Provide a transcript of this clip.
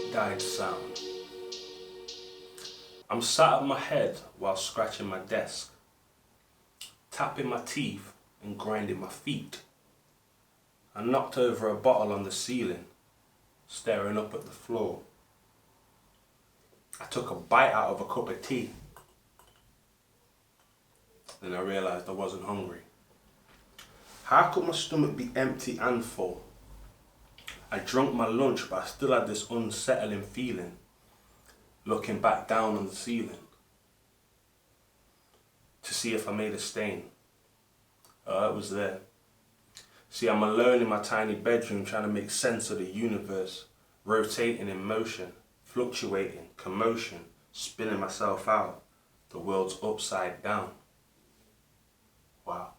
Updide sound. I'm sat at my head while scratching my desk, tapping my teeth and grinding my feet. I knocked over a bottle on the ceiling, staring up at the floor. I took a bite out of a cup of tea. Then I realised I wasn't hungry. How could my stomach be empty and full? I drank my lunch, but I still had this unsettling feeling, looking back down on the ceiling to see if I made a stain. Oh, it was there. See, I'm alone in my tiny bedroom trying to make sense of the universe, rotating in motion, fluctuating, commotion, spinning myself out. The world's upside down. Wow.